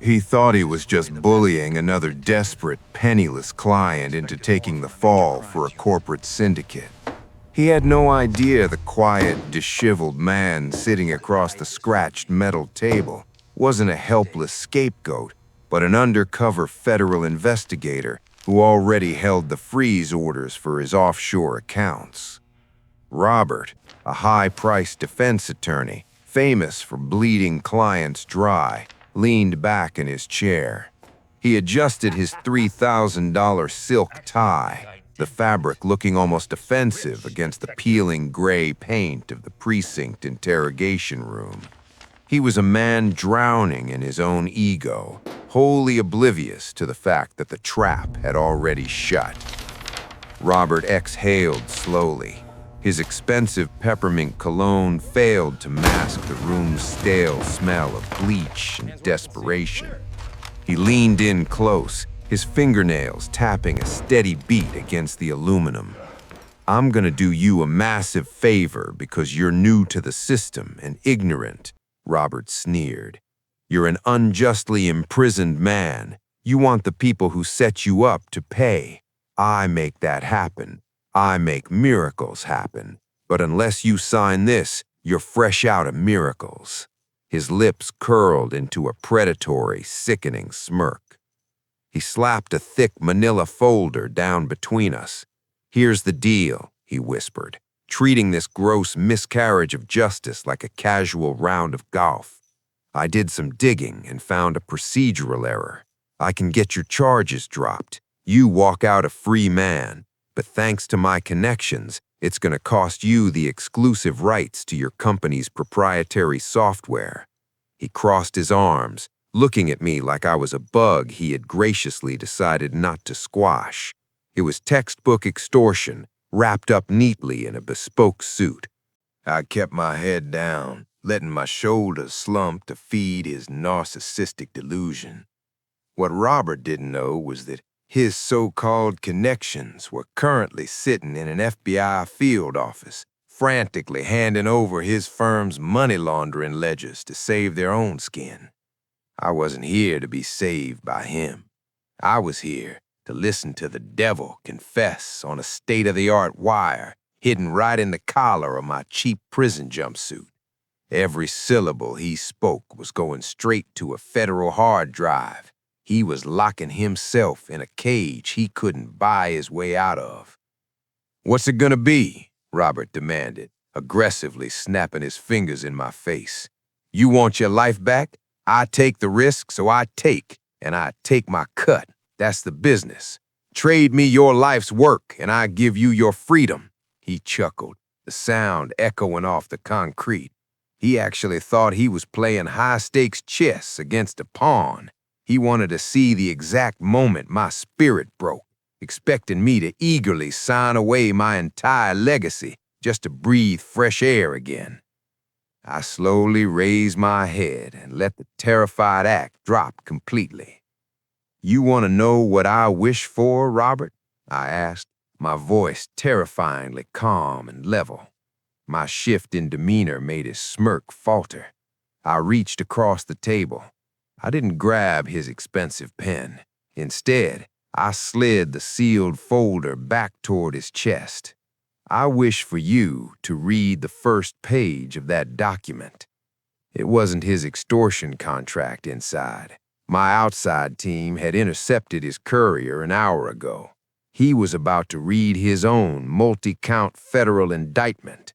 He thought he was just bullying another desperate, penniless client into taking the fall for a corporate syndicate. He had no idea the quiet, disheveled man sitting across the scratched metal table wasn't a helpless scapegoat, but an undercover federal investigator who already held the freeze orders for his offshore accounts. Robert, a high-priced defense attorney, famous for bleeding clients dry, leaned back in his chair. He adjusted his $3,000 silk tie, the fabric looking almost offensive against the peeling gray paint of the precinct interrogation room. He was a man drowning in his own ego, wholly oblivious to the fact that the trap had already shut. Robert exhaled slowly. His expensive peppermint cologne failed to mask the room's stale smell of bleach and desperation. He leaned in close, his fingernails tapping a steady beat against the aluminum. "I'm gonna do you a massive favor because you're new to the system and ignorant," Robert sneered. "You're an unjustly imprisoned man. You want the people who set you up to pay. I make that happen. I make miracles happen. But unless you sign this, you're fresh out of miracles." His lips curled into a predatory, sickening smirk. He slapped a thick manila folder down between us. "Here's the deal," he whispered, treating this gross miscarriage of justice like a casual round of golf. "I did some digging and found a procedural error. I can get your charges dropped. You walk out a free man. But thanks to my connections, it's going to cost you the exclusive rights to your company's proprietary software." He crossed his arms, looking at me like I was a bug he had graciously decided not to squash. It was textbook extortion, wrapped up neatly in a bespoke suit. I kept my head down, letting my shoulders slump to feed his narcissistic delusion. What Robert didn't know was that his so-called connections were currently sitting in an FBI field office, frantically handing over his firm's money laundering ledgers to save their own skin. I wasn't here to be saved by him. I was here to listen to the devil confess on a state-of-the-art wire hidden right in the collar of my cheap prison jumpsuit. Every syllable he spoke was going straight to a federal hard drive. He was locking himself in a cage he couldn't buy his way out of. "What's it gonna be?" Robert demanded, aggressively snapping his fingers in my face. "You want your life back? I take the risk, so I take, and I take my cut. That's the business. Trade me your life's work, and I give you your freedom." He chuckled, the sound echoing off the concrete. He actually thought he was playing high-stakes chess against a pawn. He wanted to see the exact moment my spirit broke, expecting me to eagerly sign away my entire legacy just to breathe fresh air again. I slowly raised my head and let the terrified act drop completely. "You want to know what I wish for, Robert?" I asked, my voice terrifyingly calm and level. My shift in demeanor made his smirk falter. I reached across the table. I didn't grab his expensive pen. Instead, I slid the sealed folder back toward his chest. "I wish for you to read the first page of that document." It wasn't his extortion contract inside. My outside team had intercepted his courier an hour ago. He was about to read his own multi-count federal indictment.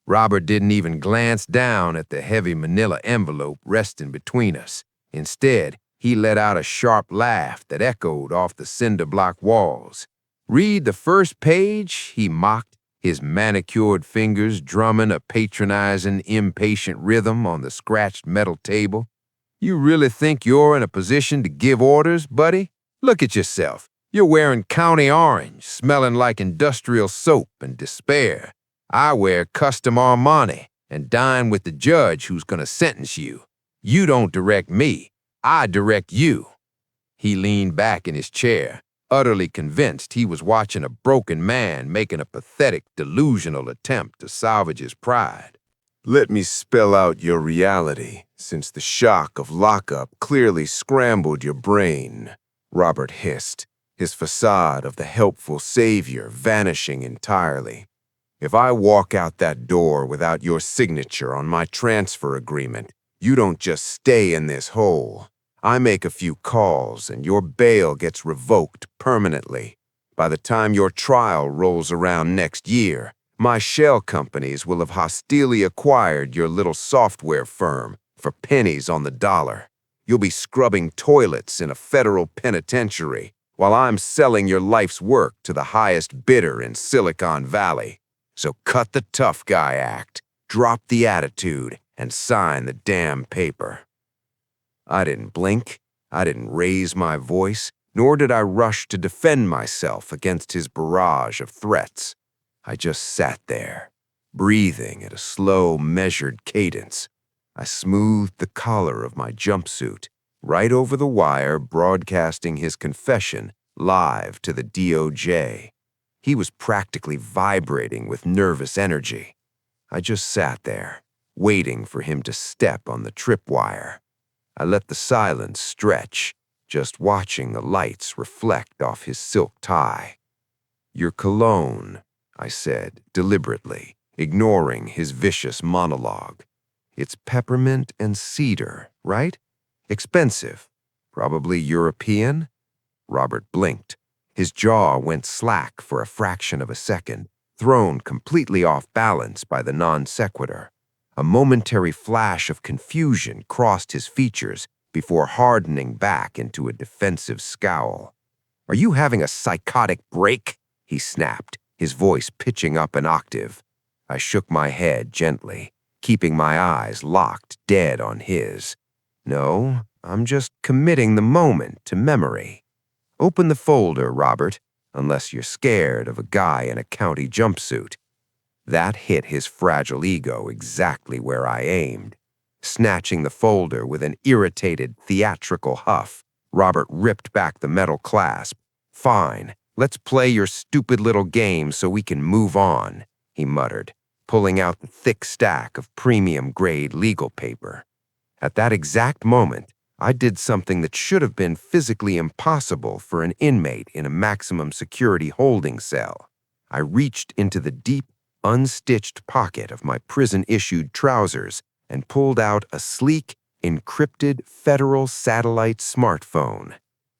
Robert didn't even glance down at the heavy manila envelope resting between us. Instead, he let out a sharp laugh that echoed off the cinder block walls. "Read the first page?" he mocked, his manicured fingers drumming a patronizing, impatient rhythm on the scratched metal table. "You really think you're in a position to give orders, buddy? Look at yourself. You're wearing County Orange, smelling like industrial soap and despair. I wear custom Armani and dine with the judge who's going to sentence you. You don't direct me, I direct you." He leaned back in his chair, utterly convinced he was watching a broken man making a pathetic, delusional attempt to salvage his pride. Let me spell out your reality, since the shock of lockup clearly scrambled your brain, Robert hissed, his facade of the helpful savior vanishing entirely. If I walk out that door without your signature on my transfer agreement, you don't just stay in this hole. I make a few calls and your bail gets revoked permanently. By the time your trial rolls around next year, my shell companies will have hostilely acquired your little software firm for pennies on the dollar. You'll be scrubbing toilets in a federal penitentiary while I'm selling your life's work to the highest bidder in Silicon Valley. So cut the tough guy act, drop the attitude, and sign the damn paper. I didn't blink, I didn't raise my voice, nor did I rush to defend myself against his barrage of threats. I just sat there, breathing at a slow, measured cadence. I smoothed the collar of my jumpsuit, right over the wire broadcasting his confession live to the DOJ. He was practically vibrating with nervous energy. I just sat there, waiting for him to step on the tripwire. I let the silence stretch, just watching the lights reflect off his silk tie. "Your cologne," I said deliberately, ignoring his vicious monologue. "It's peppermint and cedar, right? Expensive. Probably European?" Robert blinked. His jaw went slack for a fraction of a second, thrown completely off balance by the non sequitur. A momentary flash of confusion crossed his features before hardening back into a defensive scowl. "Are you having a psychotic break?" he snapped, his voice pitching up an octave. I shook my head gently, keeping my eyes locked dead on his. "No, I'm just committing the moment to memory. Open the folder, Robert, unless you're scared of a guy in a county jumpsuit." That hit his fragile ego exactly where I aimed. Snatching the folder with an irritated, theatrical huff, Robert ripped back the metal clasp. "Fine, let's play your stupid little game so we can move on," he muttered, pulling out the thick stack of premium-grade legal paper. At that exact moment, I did something that should have been physically impossible for an inmate in a maximum security holding cell. I reached into the deep, unstitched pocket of my prison-issued trousers and pulled out a sleek, encrypted federal satellite smartphone.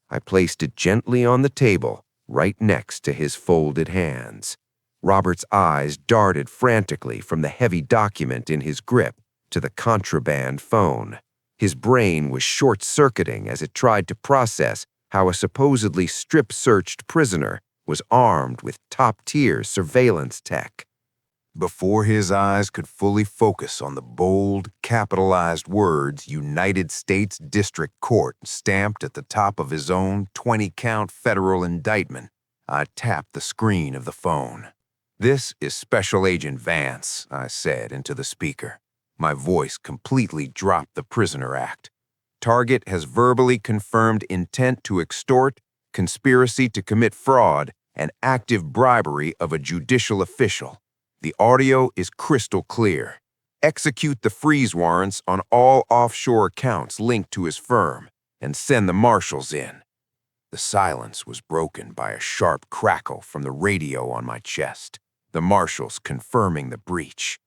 I placed it gently on the table, right next to his folded hands. Robert's eyes darted frantically from the heavy document in his grip to the contraband phone. His brain was short-circuiting as it tried to process how a supposedly strip-searched prisoner was armed with top-tier surveillance tech. Before his eyes could fully focus on the bold, capitalized words United States District Court stamped at the top of his own 20-count federal indictment, I tapped the screen of the phone. "This is Special Agent Vance," I said into the speaker. My voice completely dropped the prisoner act. "Target has verbally confirmed intent to extort, conspiracy to commit fraud, and active bribery of a judicial official. The audio is crystal clear. Execute the freeze warrants on all offshore accounts linked to his firm and send the marshals in." The silence was broken by a sharp crackle from the radio on my chest, the marshals confirming the breach.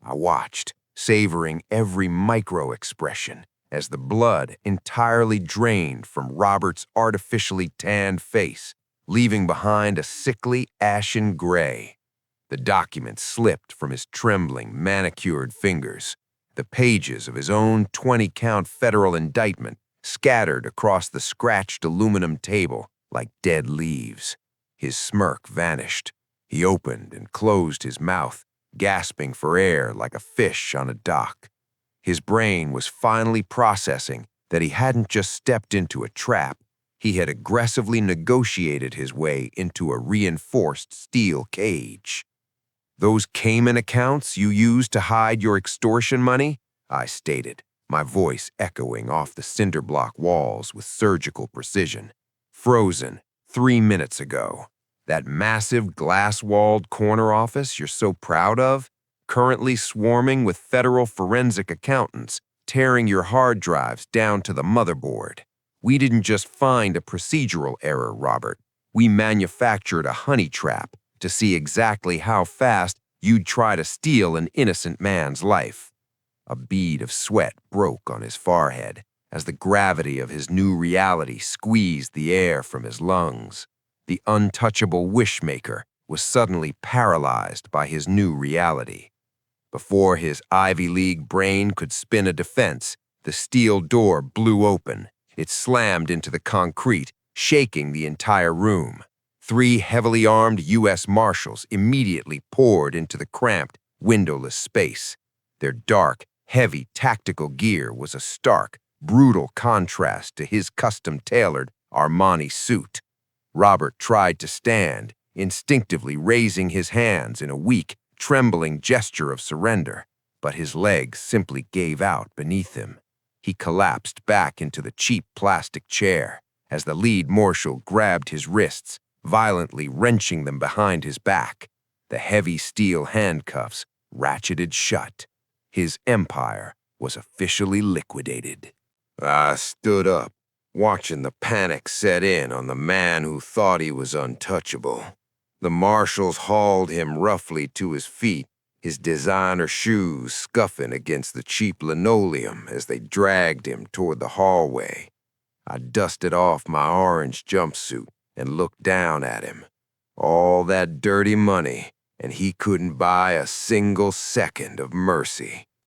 I watched, savoring every micro-expression as the blood entirely drained from Robert's artificially tanned face, leaving behind a sickly ashen gray. The document slipped from his trembling, manicured fingers. The pages of his own 20-count federal indictment scattered across the scratched aluminum table like dead leaves. His smirk vanished. He opened and closed his mouth, gasping for air like a fish on a dock. His brain was finally processing that he hadn't just stepped into a trap. He had aggressively negotiated his way into a reinforced steel cage. "Those Cayman accounts you used to hide your extortion money?" I stated, my voice echoing off the cinder block walls with surgical precision. "Frozen 3 minutes ago. That massive glass-walled corner office you're so proud of? currently swarming with federal forensic accountants, tearing your hard drives down to the motherboard. We didn't just find a procedural error, Robert. We manufactured a honey trap to see exactly how fast you'd try to steal an innocent man's life. A bead of sweat broke on his forehead as the gravity of his new reality squeezed the air from his lungs. The untouchable wishmaker was suddenly paralyzed by his new reality. Before his Ivy League brain could spin a defense, the steel door blew open. It slammed into the concrete, shaking the entire room. 3 heavily armed U.S. Marshals immediately poured into the cramped, windowless space. Their dark, heavy tactical gear was a stark, brutal contrast to his custom-tailored Armani suit. Robert tried to stand, instinctively raising his hands in a weak, trembling gesture of surrender, but his legs simply gave out beneath him. He collapsed back into the cheap plastic chair as the lead marshal grabbed his wrists, violently wrenching them behind his back. The heavy steel handcuffs ratcheted shut. His empire was officially liquidated. I stood up, watching the panic set in on the man who thought he was untouchable. The marshals hauled him roughly to his feet, his designer shoes scuffing against the cheap linoleum as they dragged him toward the hallway. I dusted off my orange jumpsuit and looked down at him. All that dirty money, and he couldn't buy a single second of mercy.